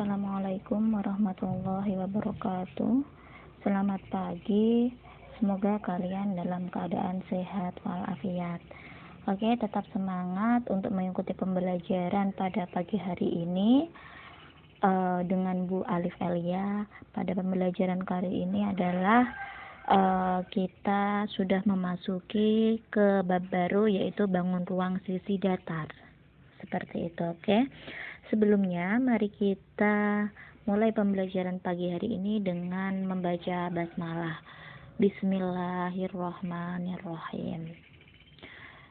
Assalamualaikum warahmatullahi wabarakatuh. Selamat pagi. Semoga kalian dalam keadaan sehat walafiat. Oke, tetap semangat untuk mengikuti pembelajaran pada pagi hari ini dengan Bu Alif Elia. Pada pembelajaran kali ini adalah kita sudah memasuki ke bab baru, yaitu bangun ruang sisi datar. Seperti itu, oke. Sebelumnya, mari kita mulai pembelajaran pagi hari ini dengan membaca basmalah. Bismillahirrahmanirrahim.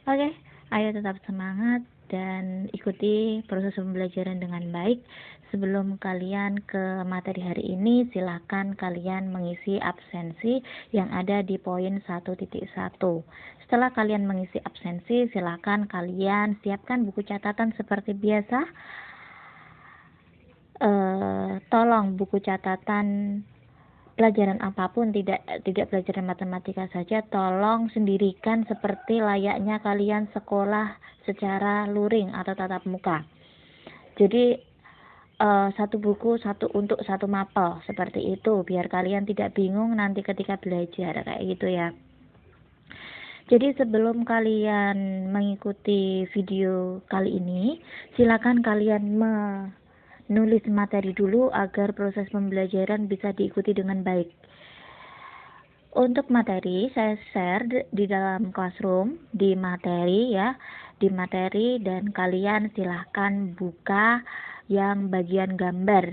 Oke, ayo tetap semangat dan ikuti proses pembelajaran dengan baik. Sebelum kalian ke materi hari ini, silakan kalian mengisi absensi yang ada di poin 1.1. Setelah kalian mengisi absensi, silakan kalian siapkan buku catatan seperti biasa. Tolong buku catatan pelajaran apapun, tidak pelajaran matematika saja, tolong sendirikan seperti layaknya kalian sekolah secara luring atau tatap muka. Jadi satu buku untuk satu mapel, seperti itu, biar kalian tidak bingung nanti ketika belajar, kayak gitu ya. Jadi sebelum kalian mengikuti video kali ini, silakan kalian menulis materi dulu agar proses pembelajaran bisa diikuti dengan baik. Untuk materi saya share di dalam classroom, di materi ya, di materi, dan kalian silahkan buka yang bagian gambar.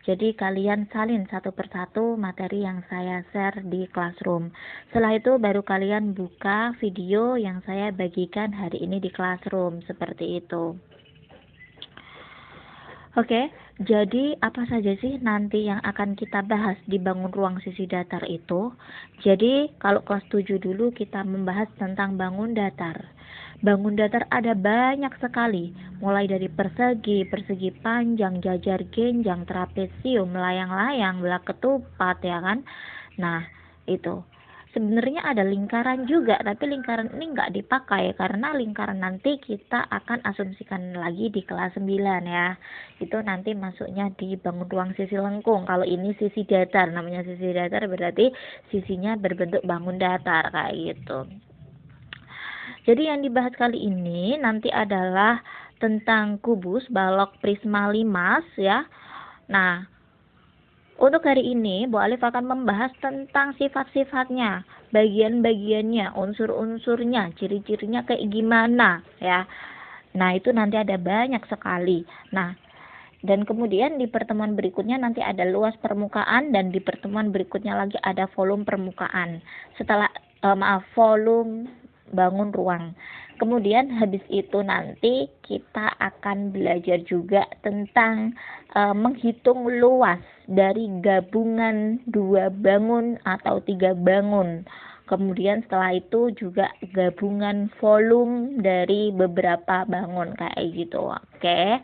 Jadi kalian salin satu persatu materi yang saya share di classroom. Setelah itu baru kalian buka video yang saya bagikan hari ini di classroom, seperti itu. Oke, jadi apa saja sih nanti yang akan kita bahas di bangun ruang sisi datar itu? Jadi kalau kelas 7 dulu kita membahas tentang bangun datar. Bangun datar ada banyak sekali, mulai dari persegi, persegi panjang, jajar genjang, trapesium, layang-layang, belak ketupat, ya kan? Nah, itu. Sebenarnya ada lingkaran juga, tapi lingkaran ini nggak dipakai karena lingkaran nanti kita akan asumsikan lagi di kelas 9 ya. Itu nanti masuknya di bangun ruang sisi lengkung. Kalau ini sisi datar, namanya sisi datar berarti sisinya berbentuk bangun datar kayak gitu. Jadi yang dibahas kali ini nanti adalah tentang kubus, balok, prisma, limas ya. Nah, untuk hari ini, Bu Alif akan membahas tentang sifat-sifatnya, bagian-bagiannya, unsur-unsurnya, ciri-cirinya kayak gimana ya. Nah, itu nanti ada banyak sekali. Nah, dan kemudian di pertemuan berikutnya nanti ada luas permukaan, dan di pertemuan berikutnya lagi ada volume permukaan. Setelah volume bangun ruang. Kemudian habis itu nanti kita akan belajar juga tentang menghitung luas dari gabungan 2 bangun atau 3 bangun. Kemudian setelah itu juga gabungan volume dari beberapa bangun kayak gitu. Oke.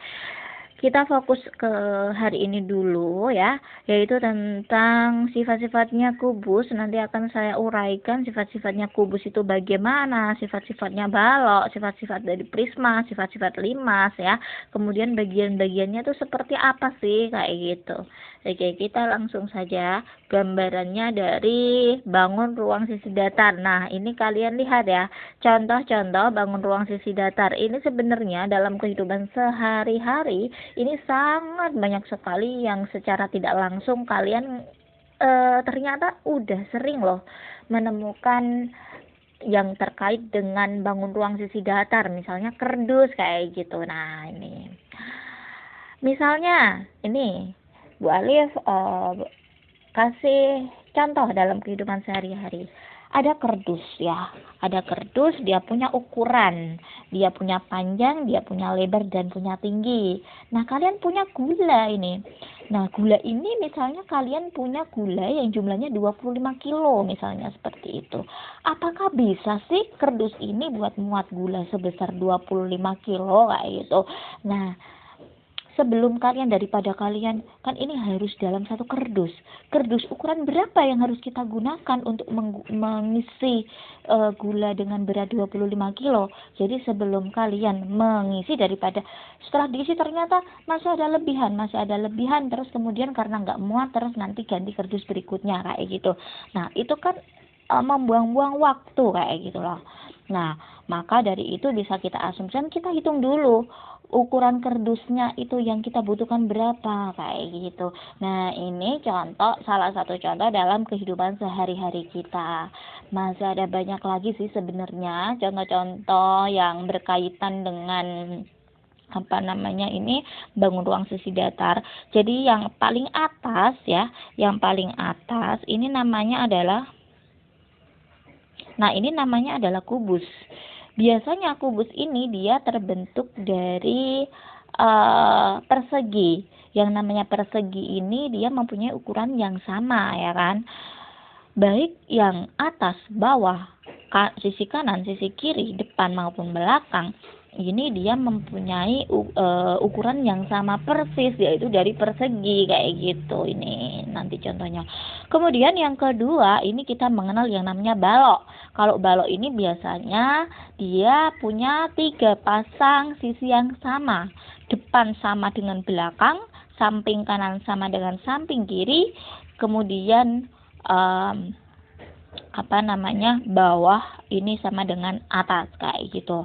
Kita fokus ke hari ini dulu ya, yaitu tentang sifat-sifatnya kubus. Nanti akan saya uraikan sifat-sifatnya kubus itu bagaimana, sifat-sifatnya balok, sifat-sifat dari prisma, sifat-sifat limas ya. Kemudian bagian-bagiannya itu seperti apa sih, kayak gitu. Oke, kita langsung saja gambarannya dari bangun ruang sisi datar. Nah, ini kalian lihat ya, contoh-contoh bangun ruang sisi datar. Ini sebenarnya dalam kehidupan sehari-hari ini sangat banyak sekali yang secara tidak langsung kalian ternyata udah sering loh menemukan yang terkait dengan bangun ruang sisi datar, misalnya kerdus kayak gitu. Nah, ini misalnya ini Bu Alif kasih contoh dalam kehidupan sehari-hari. Ada kerdus ya, ada kerdus, dia punya ukuran, dia punya panjang, dia punya lebar, dan punya tinggi. Nah, kalian punya gula ini. Nah, gula ini misalnya kalian punya gula yang jumlahnya 25 kilo misalnya, seperti itu. Apakah bisa sih kerdus ini buat muat gula sebesar 25 kilo kayak gitu? Nah, sebelum kalian, daripada kalian, kan ini harus dalam satu kardus. Kardus ukuran berapa yang harus kita gunakan untuk mengisi gula dengan berat 25 kilo. Jadi sebelum kalian mengisi, daripada setelah diisi ternyata masih ada lebihan, terus kemudian karena nggak muat, terus nanti ganti kardus berikutnya kayak gitu. Nah itu kan membuang-buang waktu kayak gitu loh. Nah maka dari itu bisa kita asumsikan, kita hitung dulu ukuran kardusnya itu yang kita butuhkan berapa kayak gitu. Nah ini contoh, salah satu contoh dalam kehidupan sehari-hari kita. Masih ada banyak lagi sih sebenarnya contoh-contoh yang berkaitan dengan bangun ruang sisi datar. Jadi yang paling atas ya, yang paling atas ini namanya adalah, nah ini namanya adalah kubus. Biasanya kubus ini dia terbentuk dari persegi. Yang namanya persegi ini dia mempunyai ukuran yang sama ya kan. Baik yang atas, bawah, sisi kanan, sisi kiri, depan maupun belakang, ini dia mempunyai ukuran yang sama persis, yaitu dari persegi kayak gitu. Ini nanti contohnya. Kemudian yang kedua, ini kita mengenal yang namanya balok. Kalau balok ini biasanya dia punya 3 pasang sisi yang sama, depan sama dengan belakang, samping kanan sama dengan samping kiri, kemudian bawah ini sama dengan atas kayak gitu.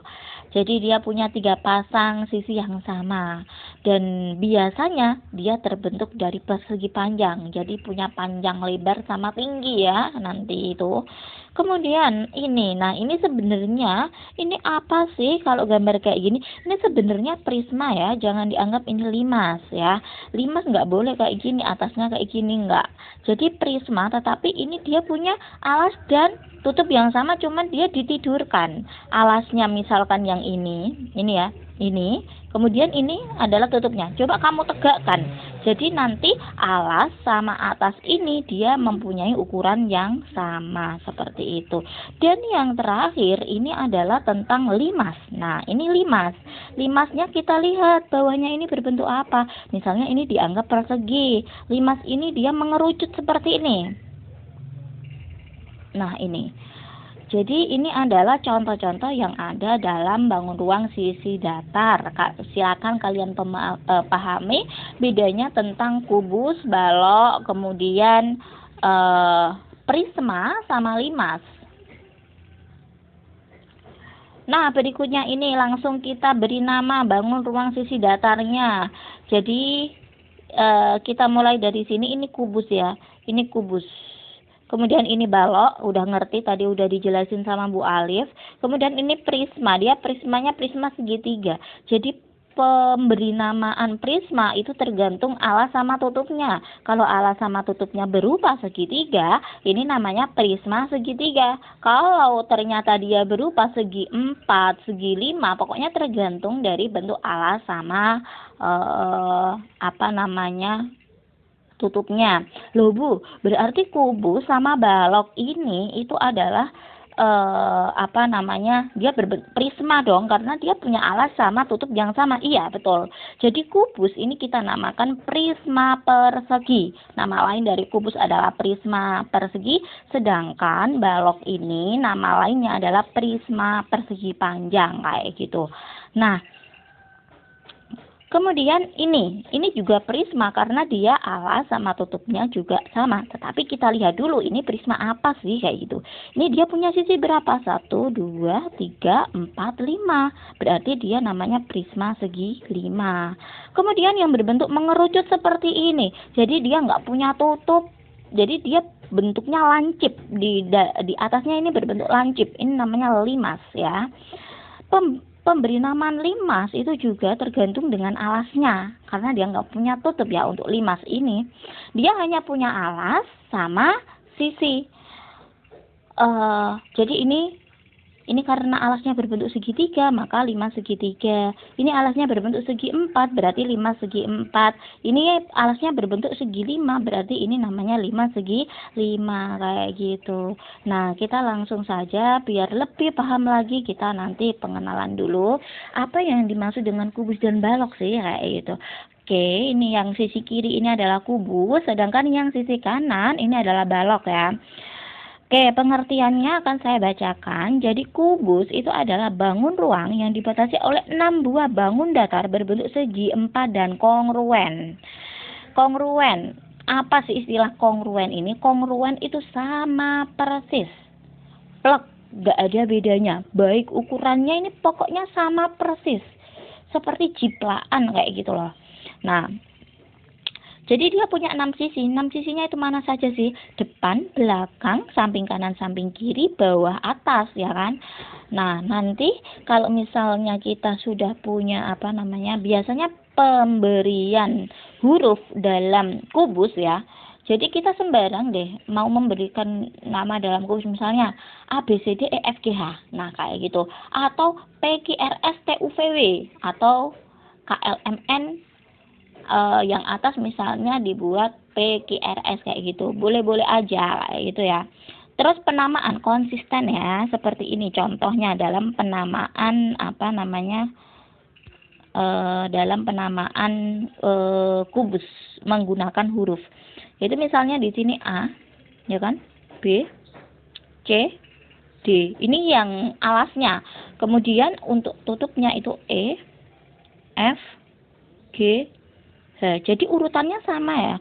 Jadi dia punya 3 pasang sisi yang sama, dan biasanya dia terbentuk dari persegi panjang, jadi punya panjang, lebar sama tinggi ya nanti itu. Kemudian ini, nah ini sebenarnya ini apa sih kalau gambar kayak gini? Ini sebenarnya prisma ya, jangan dianggap ini limas ya. Limas nggak boleh kayak gini, atasnya kayak gini nggak. Jadi prisma, tetapi ini dia punya alas dan tutup yang sama, cuman dia ditidurkan. Alasnya misalkan yang ini ya, ini, kemudian ini adalah tutupnya. Coba kamu tegakkan. Jadi nanti alas sama atas ini dia mempunyai ukuran yang sama seperti itu. Dan yang terakhir ini adalah tentang limas. Nah ini limas. Limasnya kita lihat bawahnya ini berbentuk apa. Misalnya ini dianggap persegi. Limas ini dia mengerucut seperti ini. Nah ini. Jadi ini adalah contoh-contoh yang ada dalam bangun ruang sisi datar. Silakan kalian pahami bedanya tentang kubus, balok, kemudian prisma sama limas. Nah berikutnya ini langsung kita beri nama bangun ruang sisi datarnya. Jadi kita mulai dari sini, ini kubus ya, ini kubus. Kemudian ini balok, udah ngerti tadi, udah dijelasin sama Bu Alif. Kemudian ini prisma, dia prismanya prisma segitiga. Jadi pemberi namaan prisma itu tergantung alas sama tutupnya. Kalau alas sama tutupnya berupa segitiga, ini namanya prisma segitiga. Kalau ternyata dia berupa segi 4, segi 5, pokoknya tergantung dari bentuk alas sama tutupnya. Loh Bu, berarti kubus sama balok ini itu adalah dia berbentuk prisma dong, karena dia punya alas sama tutup yang sama. Iya betul. Jadi kubus ini kita namakan prisma persegi. Nama lain dari kubus adalah prisma persegi, sedangkan balok ini nama lainnya adalah prisma persegi panjang kayak gitu. Nah kemudian ini juga prisma karena dia alas sama tutupnya juga sama. Tetapi kita lihat dulu ini prisma apa sih kayak gitu. Ini dia punya sisi berapa? 1, 2, 3, 4, 5. Berarti dia namanya prisma segi 5. Kemudian yang berbentuk mengerucut seperti ini. Jadi dia nggak punya tutup. Jadi dia bentuknya lancip. Di atasnya ini berbentuk lancip. Ini namanya limas ya. Pemberi namaan limas itu juga tergantung dengan alasnya, karena dia nggak punya tutup ya. Untuk limas ini dia hanya punya alas sama sisi. Jadi ini karena alasnya berbentuk segitiga, maka limas segitiga. Ini alasnya berbentuk segi 4, berarti limas segi 4. Ini alasnya berbentuk segi 5, berarti ini namanya limas segi 5 kayak gitu. Nah kita langsung saja biar lebih paham lagi, kita nanti pengenalan dulu apa yang dimaksud dengan kubus dan balok sih kayak gitu. Oke, ini yang sisi kiri ini adalah kubus, sedangkan yang sisi kanan ini adalah balok ya. Oke, pengertiannya akan saya bacakan. Jadi kubus itu adalah bangun ruang yang dibatasi oleh 6 buah bangun datar berbentuk segi, empat, dan kongruen. Kongruen, apa sih istilah kongruen ini? Kongruen itu sama persis, plek, gak ada bedanya. Baik ukurannya ini pokoknya sama persis, seperti jiplaan kayak gitu loh. Nah, jadi dia punya 6 sisi. 6 sisinya itu mana saja sih? Depan, belakang, samping kanan, samping kiri, bawah, atas, ya kan? Nah, nanti kalau misalnya kita sudah punya biasanya pemberian huruf dalam kubus ya. Jadi kita sembarang deh mau memberikan nama dalam kubus, misalnya A B C D E F G H. Nah, kayak gitu. Atau P Q R S T U V W atau K L M N, yang atas misalnya dibuat PQRS kayak gitu, boleh-boleh aja kayak gitu ya. Terus penamaan konsisten ya, seperti ini contohnya dalam penamaan dalam penamaan kubus menggunakan huruf. Itu misalnya di sini A, ya kan, B, C, D. Ini yang alasnya. Kemudian untuk tutupnya itu E, F, G, jadi urutannya sama ya.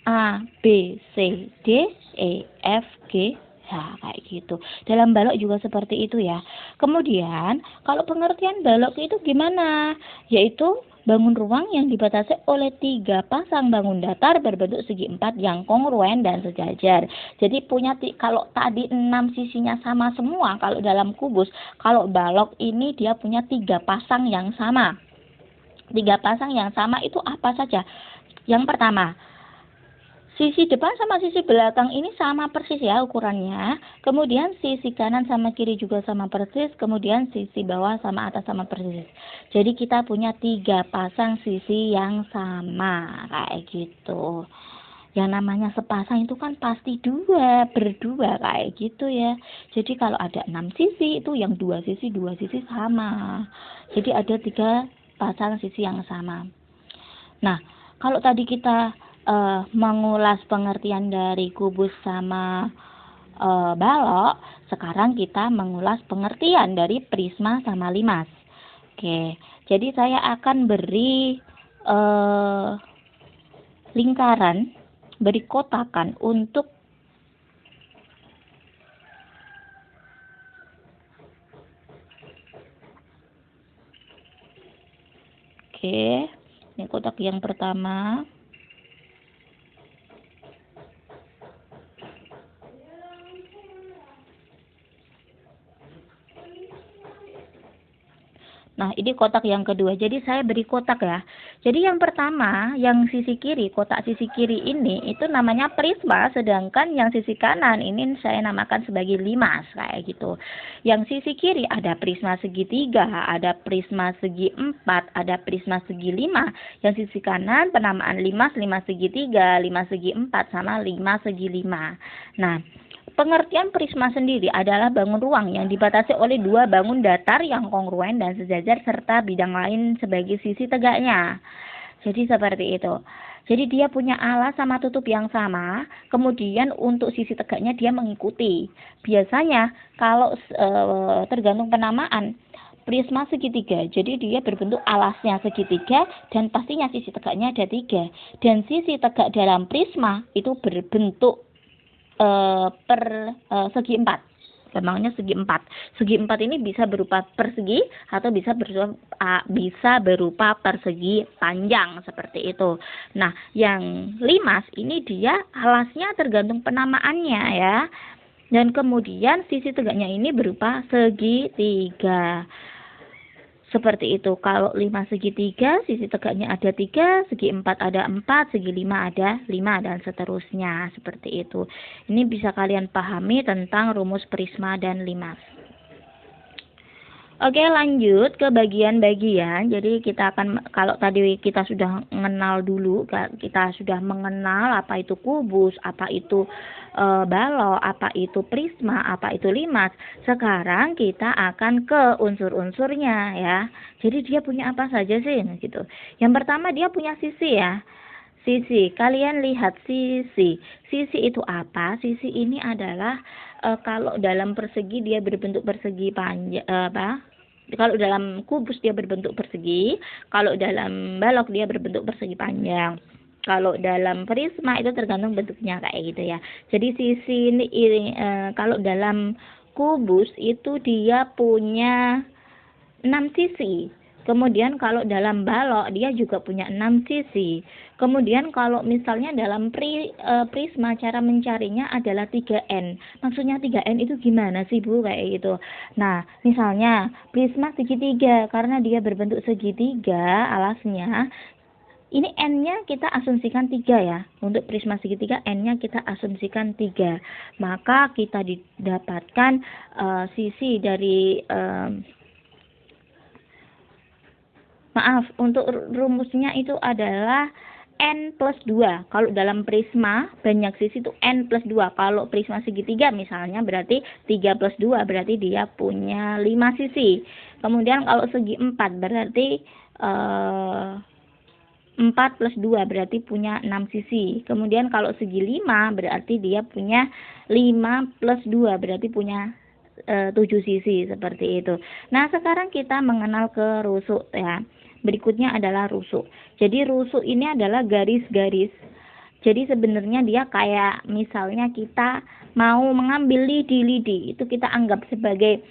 A, B, C, D, E, F, G, H, kayak gitu. Dalam balok juga seperti itu ya. Kemudian, kalau pengertian balok itu gimana? Yaitu bangun ruang yang dibatasi oleh 3 pasang bangun datar berbentuk segi empat yang kongruen dan sejajar. Jadi kalau tadi 6 sisinya sama semua kalau dalam kubus, kalau balok ini dia punya 3 pasang yang sama. 3 pasang yang sama itu apa saja? Yang pertama, sisi depan sama sisi belakang ini sama persis ya ukurannya. Kemudian sisi kanan sama kiri juga sama persis. Kemudian sisi bawah sama atas sama persis. Jadi kita punya 3 pasang sisi yang sama kayak gitu. Yang namanya sepasang itu kan pasti berdua kayak gitu ya. Jadi kalau ada 6 sisi itu yang 2 sisi sama. Jadi ada 3 pasang sisi yang sama. Nah, kalau tadi kita mengulas pengertian dari kubus sama balok, sekarang kita mengulas pengertian dari prisma sama limas. Oke, jadi saya akan beri lingkaran, beri kotakan untuk Oke, ini kotak yang pertama. Nah, ini kotak yang kedua. Jadi saya beri kotak ya. Jadi yang pertama, yang sisi kiri, kotak sisi kiri ini itu namanya prisma, sedangkan yang sisi kanan ini saya namakan sebagai limas kayak gitu. Yang sisi kiri ada prisma segitiga, ada prisma segi empat, ada prisma segi lima. Yang sisi kanan penamaan limas segitiga, limas segi empat sama limas segi lima. Nah, pengertian prisma sendiri adalah bangun ruang yang dibatasi oleh 2 bangun datar yang kongruen dan sejajar serta bidang lain sebagai sisi tegaknya. Jadi seperti itu. Jadi dia punya alas sama tutup yang sama, kemudian untuk sisi tegaknya dia mengikuti. Biasanya kalau tergantung penamaan, prisma segitiga, jadi dia berbentuk alasnya segitiga dan pastinya sisi tegaknya ada 3. Dan sisi tegak dalam prisma itu berbentuk segi 4. Gampangnya segi 4. Segi 4 ini bisa berupa persegi atau bisa berupa persegi panjang seperti itu. Nah, yang limas ini dia alasnya tergantung penamaannya ya. Dan kemudian sisi tegaknya ini berupa segitiga. Seperti itu. Kalau 5 segitiga, sisi tegaknya ada 3, segi 4 ada 4, segi 5 ada 5, dan seterusnya. Seperti itu. Ini bisa kalian pahami tentang rumus prisma dan limas. Oke, lanjut ke bagian-bagian. Jadi kita akan, kalau tadi kita sudah mengenal dulu, kita sudah mengenal apa itu kubus, apa itu balok, apa itu prisma, apa itu limas. Sekarang kita akan ke unsur-unsurnya ya. Jadi dia punya apa saja sih gitu. Yang pertama dia punya sisi ya. Sisi, kalian lihat sisi. Sisi itu apa? Sisi ini adalah kalau dalam persegi dia berbentuk persegi panjang, kalau dalam kubus dia berbentuk persegi, kalau dalam balok dia berbentuk persegi panjang. Kalau dalam prisma itu tergantung bentuknya kayak gitu ya. Jadi sisi ini, kalau dalam kubus itu dia punya 6 sisi. Kemudian kalau dalam balok dia juga punya 6 sisi. Kemudian kalau misalnya dalam prisma cara mencarinya adalah 3N. Maksudnya 3N itu gimana sih Bu kayak gitu. Nah, misalnya prisma segitiga karena dia berbentuk segitiga alasnya. Ini N-nya kita asumsikan 3 ya. Untuk prisma segitiga N-nya kita asumsikan 3. Maka kita didapatkan sisi dari untuk rumusnya itu adalah N plus 2. Kalau dalam prisma banyak sisi itu N plus 2. Kalau prisma segitiga misalnya berarti 3 plus 2 berarti dia punya 5 sisi. Kemudian kalau segi 4 berarti 4 plus 2 berarti punya 6 sisi. Kemudian kalau segi 5 berarti dia punya 5 plus 2 berarti punya 7 sisi seperti itu. Nah, sekarang kita mengenal ke rusuk ya. Berikutnya adalah rusuk. Jadi rusuk ini adalah garis-garis. Jadi sebenarnya dia kayak misalnya kita mau mengambil lidi-lidi, itu kita anggap sebagai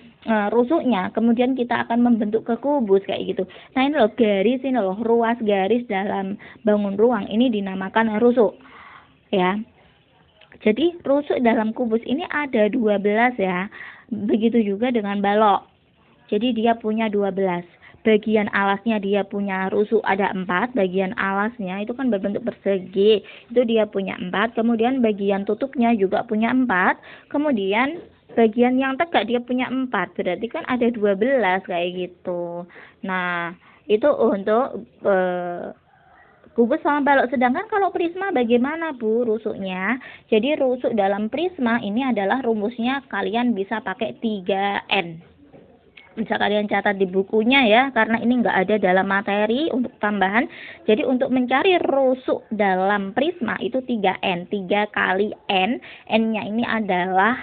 rusuknya. Kemudian kita akan membentuk ke kubus kayak gitu. Nah, ini loh garis, ini loh ruas garis dalam bangun ruang ini dinamakan rusuk. Ya. Jadi rusuk dalam kubus ini ada 12 ya. Begitu juga dengan balok. Jadi dia punya 12. Bagian alasnya dia punya rusuk ada 4. Bagian alasnya itu kan berbentuk persegi. Itu dia punya 4. Kemudian bagian tutupnya juga punya 4. Kemudian bagian yang tegak dia punya 4. Berarti kan ada 12 kayak gitu. Nah, itu untuk kubus sama balok. Sedangkan kalau prisma bagaimana Bu rusuknya? Jadi rusuk dalam prisma ini adalah rumusnya kalian bisa pakai 3N. Bisa kalian catat di bukunya ya, karena ini enggak ada dalam materi untuk tambahan. Jadi untuk mencari rusuk dalam prisma itu 3N, 3 kali N. N-nya ini adalah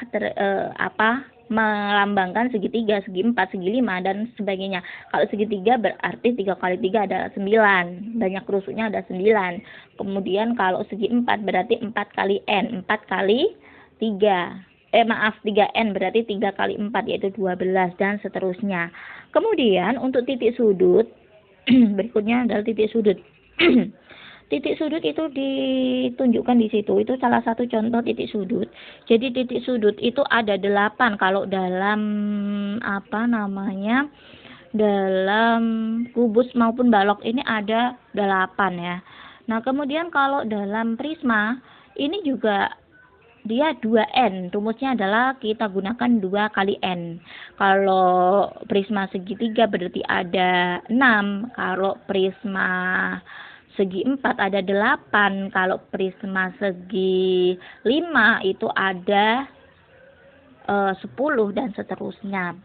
melambangkan segitiga, segi 4, segi 5 dan sebagainya. Kalau segitiga berarti 3 kali 3 adalah 9. Banyak rusuknya ada 9. Kemudian kalau segi 4 berarti 4 kali N, 4 kali 3. 3N berarti 3 kali 4 yaitu 12 dan seterusnya. Kemudian untuk titik sudut berikutnya adalah titik sudut. Titik sudut itu ditunjukkan di situ. Itu salah satu contoh titik sudut. Jadi titik sudut itu ada 8 kalau dalam dalam kubus maupun balok ini ada 8 ya. Nah, kemudian kalau dalam prisma ini juga dia 2N. Rumusnya adalah kita gunakan 2 kali N. Kalau prisma segitiga berarti ada 6. Kalau prisma segi 4 ada 8. Kalau prisma segi 5 itu ada 10 dan seterusnya.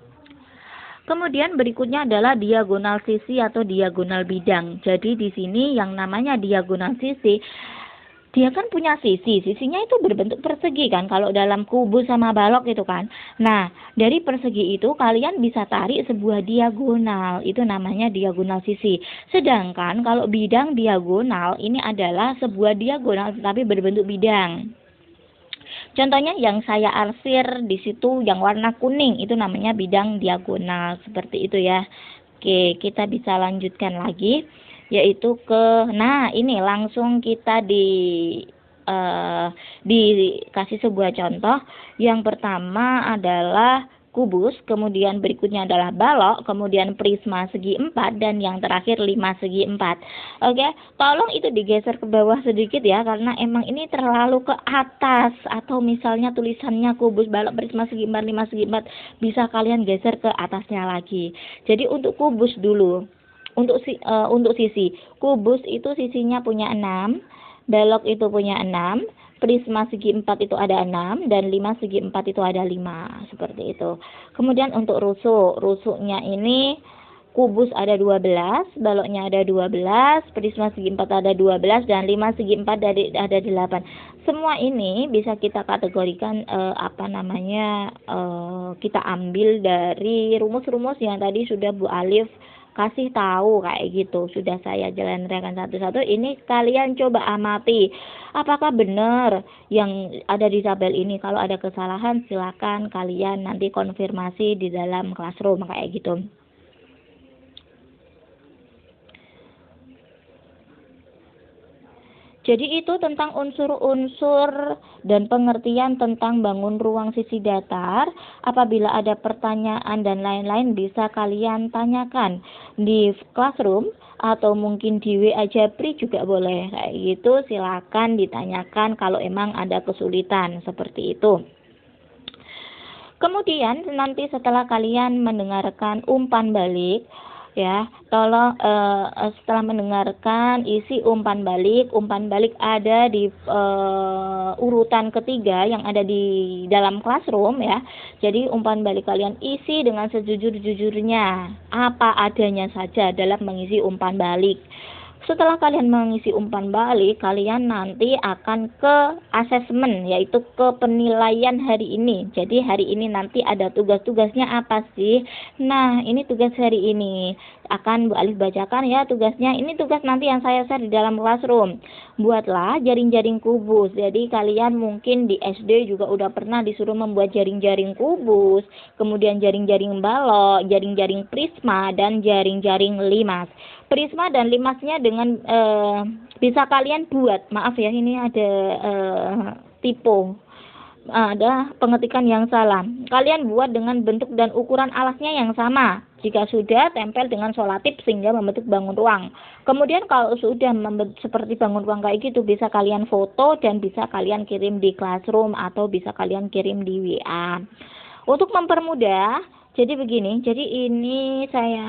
Kemudian berikutnya adalah diagonal sisi atau diagonal bidang. Jadi di sini yang namanya diagonal sisi dia kan punya sisinya itu berbentuk persegi kan kalau dalam kubus sama balok itu kan. Nah, dari persegi itu kalian bisa tarik sebuah diagonal, itu namanya diagonal sisi. Sedangkan kalau bidang diagonal ini adalah sebuah diagonal tetapi berbentuk bidang. Contohnya yang saya arsir di situ yang warna kuning itu namanya bidang diagonal seperti itu ya. Oke, kita bisa lanjutkan lagi. Yaitu ini langsung kita dikasih sebuah contoh. Yang pertama adalah kubus, kemudian berikutnya adalah balok, kemudian prisma segi 4, dan yang terakhir 5 segi 4. Oke, tolong itu digeser ke bawah sedikit ya, karena emang ini terlalu ke atas, atau misalnya tulisannya kubus, balok, prisma segi 4, 5 segi 4, bisa kalian geser ke atasnya lagi. Jadi untuk kubus dulu, untuk sisi kubus itu sisinya punya 6, balok itu punya 6, prisma segi 4 itu ada 6, dan 5 segi 4 itu ada 5, seperti itu. Kemudian untuk rusuknya ini kubus ada 12, baloknya ada 12, prisma segi 4 ada 12, dan 5 segi 4 ada 8. Semua ini bisa kita kategorikan kita ambil dari rumus-rumus yang tadi sudah Bu Alif kasih tahu kayak gitu, sudah saya jelaskan satu-satu. Ini kalian coba amati apakah benar yang ada di tabel ini. Kalau ada kesalahan silakan kalian nanti konfirmasi di dalam classroom kayak gitu. Jadi itu tentang unsur-unsur dan pengertian tentang bangun ruang sisi datar. Apabila ada pertanyaan dan lain-lain bisa kalian tanyakan di classroom atau mungkin di WA Japri juga boleh. Kayak gitu silakan ditanyakan kalau emang ada kesulitan seperti itu. Kemudian nanti setelah kalian mendengarkan umpan balik, ya, tolong setelah mendengarkan isi umpan balik ada di urutan ketiga yang ada di dalam classroom ya. Jadi umpan balik kalian isi dengan sejujur-jujurnya, apa adanya saja dalam mengisi umpan balik. Setelah kalian mengisi umpan balik, kalian nanti akan ke asesmen, yaitu ke penilaian hari ini. Jadi hari ini nanti ada tugas-tugasnya apa sih? Nah, ini tugas hari ini. Akan Bu Alif bacakan ya tugasnya. Ini tugas nanti yang saya share di dalam classroom. Buatlah jaring-jaring kubus. Jadi kalian mungkin di SD juga udah pernah disuruh membuat jaring-jaring kubus, kemudian jaring-jaring balok, jaring-jaring prisma, dan jaring-jaring limas. Prisma dan limasnya dengan bisa kalian buat, maaf ya ini ada typo, ada pengetikan yang salah. Kalian buat dengan bentuk dan ukuran alasnya yang sama. Jika sudah, tempel dengan solatip sehingga membentuk bangun ruang. Kemudian kalau sudah seperti bangun ruang kayak gitu, bisa kalian foto dan bisa kalian kirim di classroom atau bisa kalian kirim di WA. Untuk mempermudah, jadi begini, jadi ini saya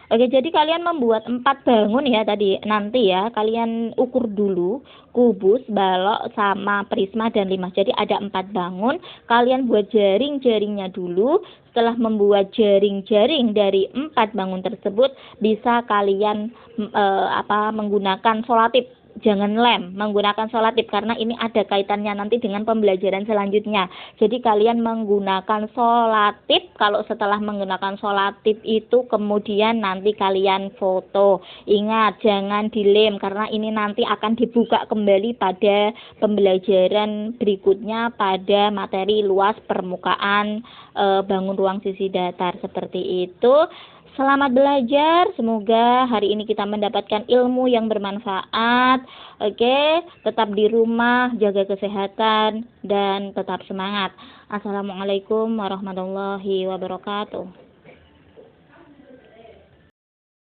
Oke, jadi kalian membuat 4 bangun ya tadi. Nanti ya, kalian ukur dulu kubus, balok, sama prisma dan limas. Jadi ada 4 bangun, kalian buat jaring-jaringnya dulu. Setelah membuat jaring-jaring dari 4 bangun tersebut, bisa kalian menggunakan solatip. Jangan lem, menggunakan solatip karena ini ada kaitannya nanti dengan pembelajaran selanjutnya. Jadi kalian menggunakan solatip. Kalau setelah menggunakan solatip itu kemudian nanti kalian foto. Ingat jangan dilem karena ini nanti akan dibuka kembali pada pembelajaran berikutnya pada materi luas permukaan bangun ruang sisi datar seperti itu. Selamat belajar, semoga hari ini kita mendapatkan ilmu yang bermanfaat. Oke, tetap di rumah, jaga kesehatan, dan tetap semangat. Assalamualaikum warahmatullahi wabarakatuh.